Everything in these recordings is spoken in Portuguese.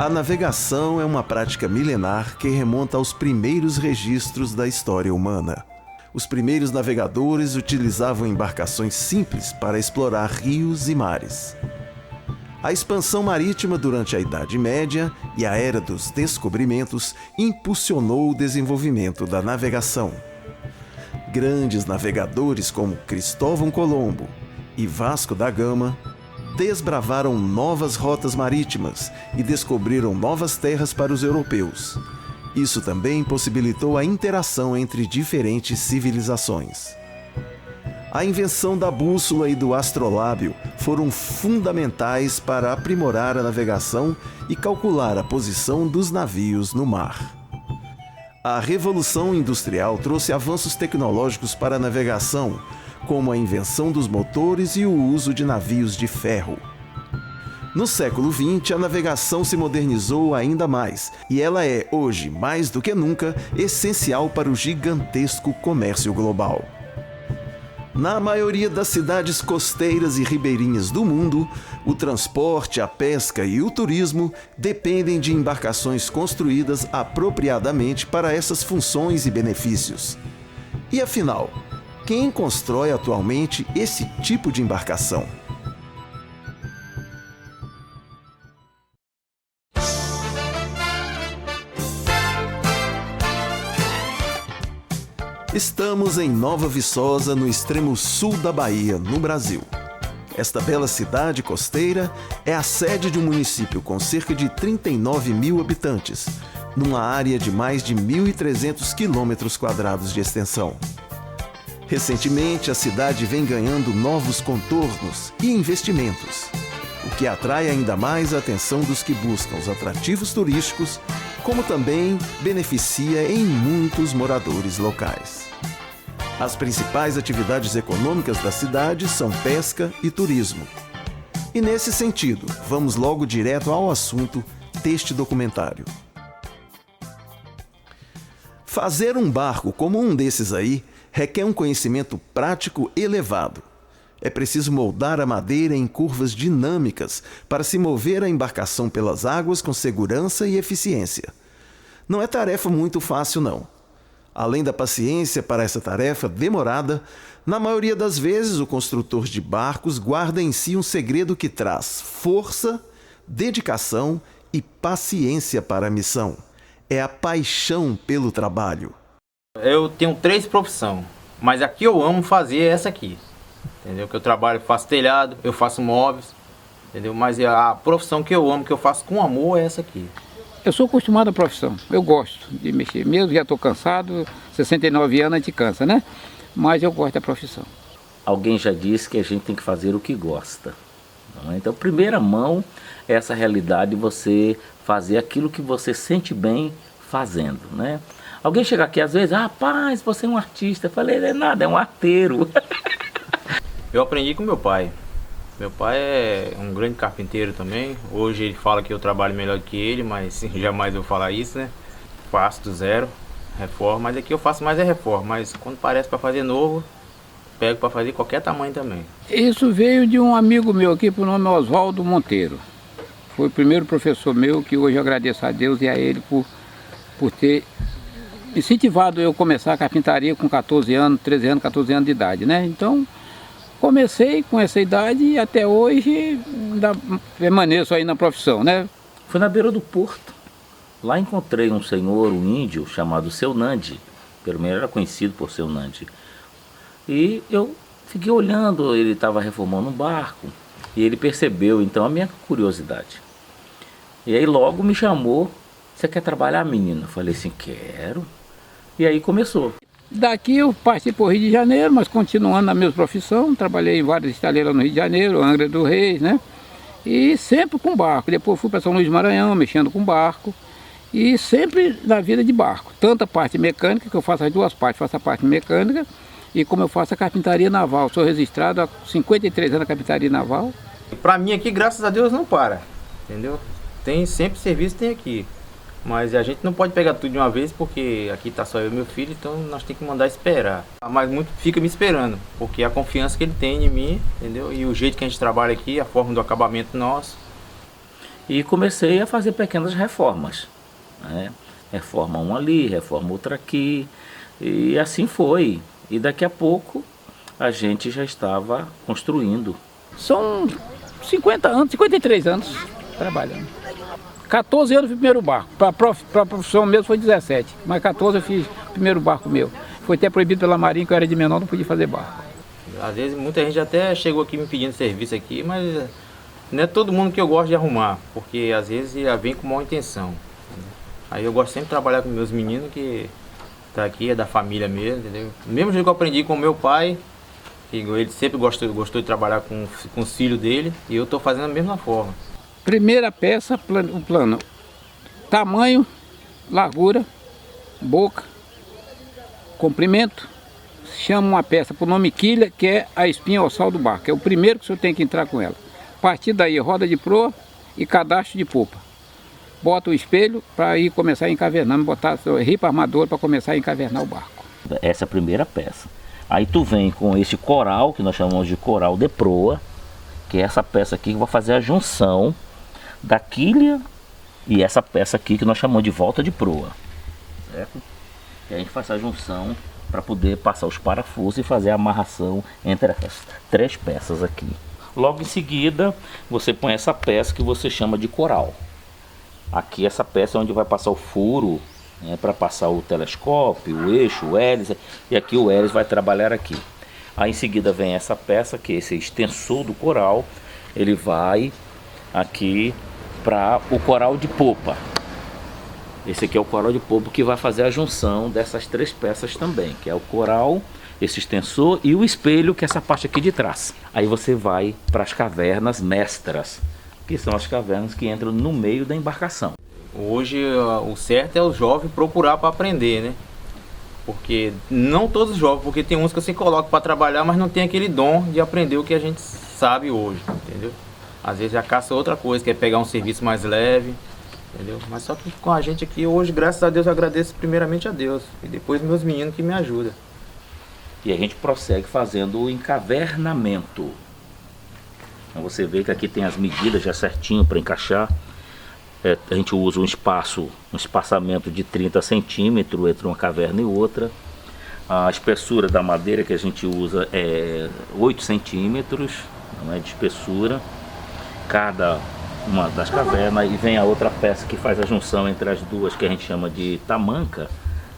A navegação é uma prática milenar que remonta aos primeiros registros da história humana. Os primeiros navegadores utilizavam embarcações simples para explorar rios e mares. A expansão marítima durante a Idade Média e a Era dos Descobrimentos impulsionou o desenvolvimento da navegação. Grandes navegadores como Cristóvão Colombo e Vasco da Gama desbravaram novas rotas marítimas e descobriram novas terras para os europeus. Isso também possibilitou a interação entre diferentes civilizações. A invenção da bússola e do astrolábio foram fundamentais para aprimorar a navegação e calcular a posição dos navios no mar. A Revolução Industrial trouxe avanços tecnológicos para a navegação, como a invenção dos motores e o uso de navios de ferro. No século XX, a navegação se modernizou ainda mais, e ela é, hoje, mais do que nunca, essencial para o gigantesco comércio global. Na maioria das cidades costeiras e ribeirinhas do mundo, o transporte, a pesca e o turismo dependem de embarcações construídas apropriadamente para essas funções e benefícios. E afinal, quem constrói atualmente esse tipo de embarcação? Estamos em Nova Viçosa, no extremo sul da Bahia, no Brasil. Esta bela cidade costeira é a sede de um município com cerca de 39 mil habitantes, numa área de mais de 1.300 quilômetros quadrados de extensão. Recentemente, a cidade vem ganhando novos contornos e investimentos, o que atrai ainda mais a atenção dos que buscam os atrativos turísticos, como também beneficia em muitos moradores locais. As principais atividades econômicas da cidade são pesca e turismo. E nesse sentido, vamos logo direto ao assunto deste documentário. Fazer um barco como um desses aí requer um conhecimento prático elevado. É preciso moldar a madeira em curvas dinâmicas para se mover a embarcação pelas águas com segurança e eficiência. Não é tarefa muito fácil, não. Além da paciência para essa tarefa demorada, na maioria das vezes o construtor de barcos guarda em si um segredo que traz força, dedicação e paciência para a missão. É a paixão pelo trabalho. Eu tenho 3 profissões, mas a que eu amo fazer é essa aqui. Entendeu? Que eu trabalho, faço telhado, eu faço móveis, entendeu? Mas a profissão que eu amo, que eu faço com amor, é essa aqui. Eu sou acostumado à profissão, eu gosto de mexer, mesmo já estou cansado, 69 anos a gente cansa, né? Mas eu gosto da profissão. Alguém já disse que a gente tem que fazer o que gosta. Não é? Então, primeira mão é essa realidade de você fazer aquilo que você sente bem fazendo, né? Alguém chega aqui às vezes, rapaz, você é um artista. Eu falei, não é nada, é um arteiro. Eu aprendi com meu pai. Meu pai é um grande carpinteiro também. Hoje ele fala que eu trabalho melhor que ele, mas jamais eu vou falar isso, né? Faço do zero, reforma, mas aqui eu faço mais reforma. Mas quando parece para fazer novo, pego para fazer qualquer tamanho também. Isso veio de um amigo meu aqui, por nome Oswaldo Monteiro. Foi o primeiro professor meu que hoje eu agradeço a Deus e a ele por ter incentivado eu a começar a carpintaria com 14 anos, 13 anos, 14 anos de idade, né? Então, comecei com essa idade e até hoje ainda permaneço aí na profissão, né? Foi na beira do porto. Lá encontrei um senhor, um índio, chamado Seu Nandi. Pelo menos era conhecido por Seu Nandi. E eu fiquei olhando, ele estava reformando um barco. E ele percebeu, então, a minha curiosidade. E aí logo me chamou, você quer trabalhar, menino? Eu falei assim, quero. E aí começou. Daqui eu parti para o Rio de Janeiro, mas continuando na mesma profissão, trabalhei em várias estaleiras no Rio de Janeiro, Angra dos Reis, né? E sempre com barco. Depois fui para São Luís do Maranhão, mexendo com barco. E sempre na vida de barco. Tanto a parte mecânica, que eu faço as duas partes, faço a parte mecânica, e como eu faço a carpintaria naval. Sou registrado há 53 anos na carpintaria naval. Para mim aqui, graças a Deus, não para, entendeu? Tem sempre serviço, tem aqui. Mas a gente não pode pegar tudo de uma vez, porque aqui tá só eu e meu filho, então nós temos que mandar esperar. Mas muito fica me esperando, porque a confiança que ele tem em mim, entendeu? E o jeito que a gente trabalha aqui, a forma do acabamento nosso. E comecei a fazer pequenas reformas, né? Reforma uma ali, reforma outra aqui, e assim foi. E daqui a pouco a gente já estava construindo. São 50 anos, 53 anos trabalhando. 14 anos eu fiz o primeiro barco. Para a profissão mesmo foi 17, mas 14 eu fiz o primeiro barco meu. Foi até proibido pela Marinha, que eu era de menor, não podia fazer barco. Às vezes muita gente até chegou aqui me pedindo serviço aqui, mas não é todo mundo que eu gosto de arrumar, porque às vezes já vem com má intenção. Aí eu gosto sempre de trabalhar com meus meninos que tá aqui, é da família mesmo, entendeu? Do mesmo jeito que eu aprendi com o meu pai, que ele sempre gostou de trabalhar com os filhos dele, e eu estou fazendo da mesma forma. Primeira peça, o plano. Tamanho, largura, boca, comprimento. Chama uma peça por nome quilha, que é a espinha dorsal do barco. É o primeiro que o senhor tem que entrar com ela. A partir daí, roda de proa e cadastro de popa. Bota o espelho para ir começar a encavernar, botar ripa armador para começar a encavernar o barco. Essa é a primeira peça. Aí tu vem com esse coral, que nós chamamos de coral de proa, que é essa peça aqui que vai fazer a junção da quilha e essa peça aqui que nós chamamos de volta de proa, certo? E a gente faz a junção para poder passar os parafusos e fazer a amarração entre essas três peças aqui. Logo em seguida, você põe essa peça que você chama de coral. Aqui essa peça é onde vai passar o furo, né, para passar o telescópio, o eixo, o hélice, e aqui o hélice vai trabalhar aqui. Aí em seguida vem essa peça, que é esse extensor do coral, ele vai aqui para o coral de popa. Esse aqui é o coral de popa que vai fazer a junção dessas três peças também, que é o coral, esse extensor e o espelho, que é essa parte aqui de trás. Aí você vai para as cavernas mestras, que são as cavernas que entram no meio da embarcação. Hoje o certo é o jovem procurar para aprender, né? Porque não todos os jovens, porque tem uns que você coloca para trabalhar, mas não tem aquele dom de aprender o que a gente sabe hoje, entendeu? Às vezes já caça outra coisa, quer pegar um serviço mais leve, entendeu? Mas só que com a gente aqui hoje, graças a Deus, eu agradeço primeiramente a Deus e depois meus meninos que me ajudam. E a gente prossegue fazendo o encavernamento. Então você vê que aqui tem as medidas já certinho para encaixar. A gente usa um espaçamento de 30 centímetros entre uma caverna e outra. A espessura da madeira que a gente usa é 8 centímetros, não é, de espessura, cada uma das cavernas. E vem a outra peça que faz a junção entre as duas, que a gente chama de tamanca,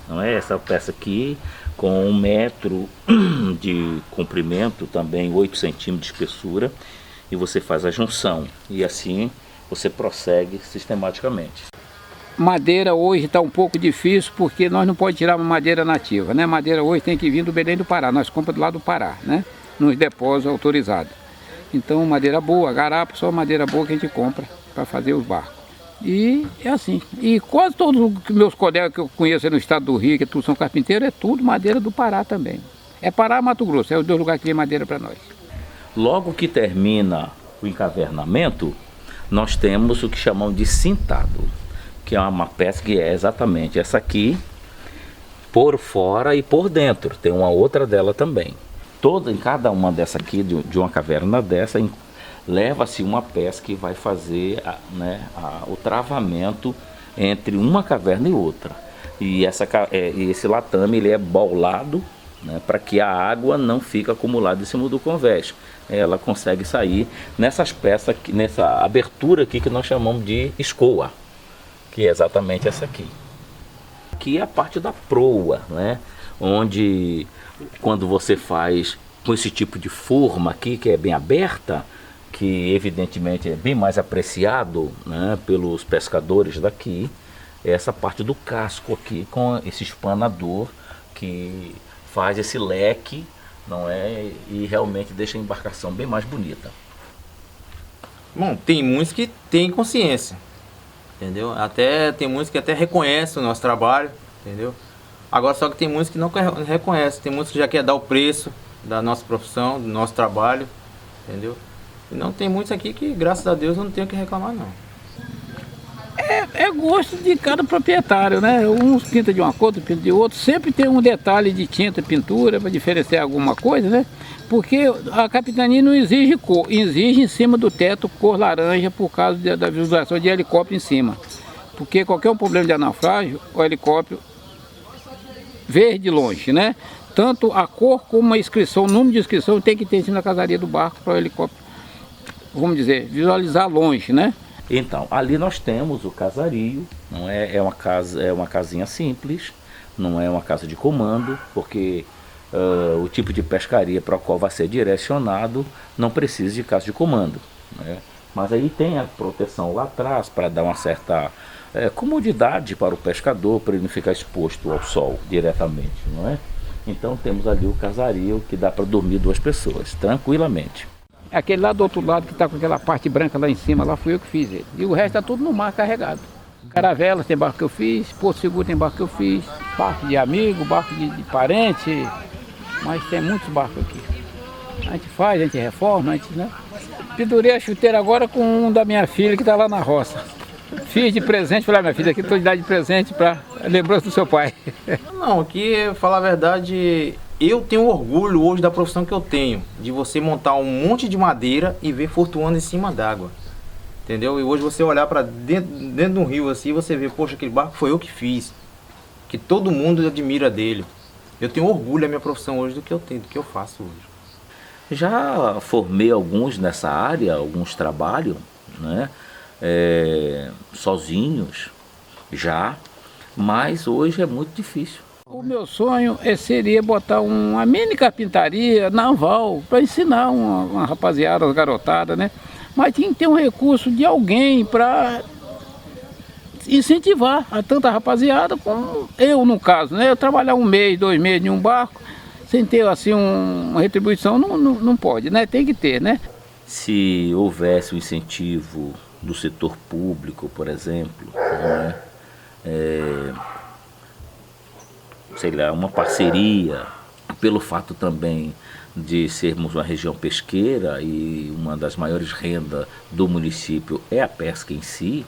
não é? Essa peça aqui com 1 metro de comprimento, também 8 centímetros de espessura, e você faz a junção, e assim você prossegue sistematicamente. Madeira hoje está um pouco difícil, porque nós não podemos tirar uma madeira nativa, né? Madeira hoje tem que vir do Belém do Pará, nós compramos do lado do Pará, né? Nos depósitos autorizados. Então madeira boa, garapa, só madeira boa que a gente compra para fazer os barcos. E é assim. E quase todos os meus colegas que eu conheço no estado do Rio, que tudo são carpinteiros, é tudo madeira do Pará também. É Pará e Mato Grosso, é os dois lugares que tem madeira para nós. Logo que termina o encavernamento, nós temos o que chamamos de cintado, que é uma peça que é exatamente essa aqui, por fora e por dentro. Tem uma outra dela também. Em cada uma dessa aqui, de uma caverna dessa, leva-se uma peça que vai fazer o travamento entre uma caverna e outra. E esse latame ele é baulado, né, para que a água não fique acumulada em cima do convés. Ela consegue sair nessas peças, nessa abertura aqui que nós chamamos de escoa, que é exatamente essa aqui. Aqui é a parte da proa, né, onde quando você faz com esse tipo de forma aqui, que é bem aberta, que evidentemente é bem mais apreciado, né, pelos pescadores daqui, é essa parte do casco aqui com esse espanador que faz esse leque, não é, e realmente deixa a embarcação bem mais bonita. Bom, tem muitos que têm consciência, entendeu? Tem muitos que até reconhecem o nosso trabalho, entendeu? Agora só que tem muitos que não reconhecem, tem muitos que já querem dar o preço da nossa profissão, do nosso trabalho, entendeu? E não tem muitos aqui que, graças a Deus, eu não tenho o que reclamar, não. É gosto de cada proprietário, né? Uns pintam de uma cor, outros pintam de outra. Sempre tem um detalhe de tinta e pintura para diferenciar alguma coisa, né? Porque a capitania não exige cor, exige em cima do teto cor laranja por causa da visualização de helicóptero em cima. Porque qualquer problema de naufrágio, o helicóptero vê de longe, né? Tanto a cor como a inscrição, o número de inscrição tem que ter em cima da casaria do barco para o helicóptero, vamos dizer, visualizar longe, né? Então, ali nós temos o casario, não é, é uma casinha simples, não é uma casa de comando, porque o tipo de pescaria para o qual vai ser direcionado não precisa de casa de comando, né? Mas aí tem a proteção lá atrás para dar uma certa comodidade para o pescador, para ele não ficar exposto ao sol diretamente, não é? Então temos ali o casario que dá para dormir 2 pessoas, tranquilamente. Aquele lá do outro lado que está com aquela parte branca lá em cima, lá fui eu que fiz ele. E o resto está tudo no mar carregado. Caravelas tem barco que eu fiz, Porto Seguro tem barco que eu fiz, barco de amigo, barco de parente, mas tem muitos barcos aqui. A gente faz, a gente reforma, a gente, né? Pendurei a chuteira agora com um da minha filha que está lá na roça. Fiz de presente, falei, minha filha, aqui estou de dar de presente para lembrança do seu pai. Não, aqui, falar a verdade, eu tenho orgulho hoje da profissão que eu tenho, de você montar um monte de madeira e ver flutuando em cima d'água. Entendeu? E hoje você olhar para dentro de um rio assim, você vê, poxa, aquele barco foi eu que fiz. Que todo mundo admira dele. Eu tenho orgulho da minha profissão hoje do que eu tenho, do que eu faço hoje. Já formei alguns nessa área, alguns trabalhos, né? Sozinhos, já, mas hoje é muito difícil. O meu sonho seria botar uma mini carpintaria naval para ensinar uma rapaziada, uma garotada, né? Mas tinha que ter um recurso de alguém para incentivar a tanta rapaziada como eu, no caso, né? Eu trabalhar 1 mês, 2 meses em um barco, sem ter assim uma retribuição, não pode, né? Tem que ter, né? Se houvesse um incentivo do setor público, por exemplo, né? Sei lá, uma parceria, pelo fato também de sermos uma região pesqueira e uma das maiores rendas do município é a pesca em si,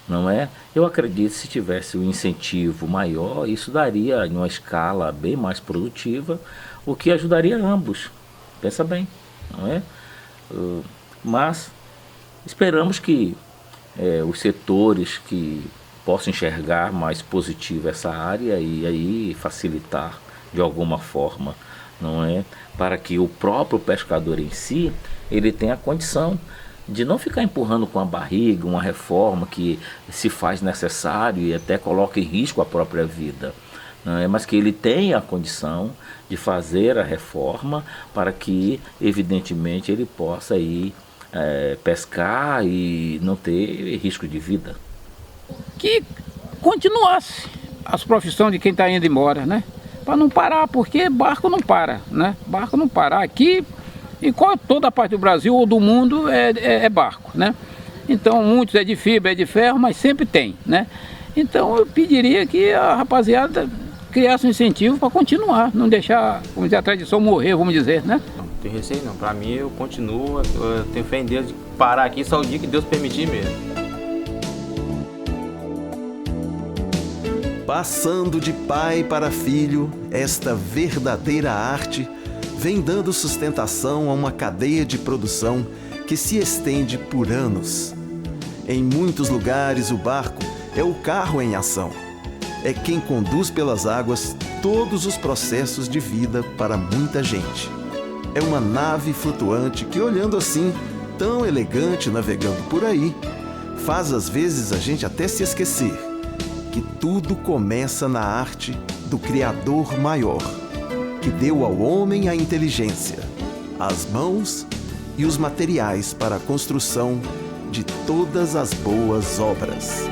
não é? Eu acredito que se tivesse um incentivo maior, isso daria em uma escala bem mais produtiva, o que ajudaria ambos. Pensa bem, não é? Mas esperamos que os setores que possam enxergar mais positivo essa área e aí facilitar de alguma forma, não é? Para que o próprio pescador em si, ele tenha a condição de não ficar empurrando com a barriga uma reforma que se faz necessário e até coloca em risco a própria vida, não é? Mas que ele tenha a condição de fazer a reforma para que, evidentemente, ele possa ir pescar e não ter risco de vida. Que continuasse as profissões de quem está indo embora, né? Para não parar, porque barco não para, né? Barco não para. Aqui, em toda a parte do Brasil ou do mundo, é barco, né? Então, muitos é de fibra, é de ferro, mas sempre tem, né? Então, eu pediria que a rapaziada criasse um incentivo para continuar, não deixar, vamos dizer, a tradição morrer, vamos dizer, né? Não tem receio não, para mim eu continuo, eu tenho fé em Deus de parar aqui só o dia que Deus permitir mesmo. Passando de pai para filho, esta verdadeira arte vem dando sustentação a uma cadeia de produção que se estende por anos. Em muitos lugares, o barco é o carro em ação. É quem conduz pelas águas todos os processos de vida para muita gente. É uma nave flutuante que, olhando assim, tão elegante navegando por aí, faz às vezes a gente até se esquecer que tudo começa na arte do Criador maior, que deu ao homem a inteligência, as mãos e os materiais para a construção de todas as boas obras.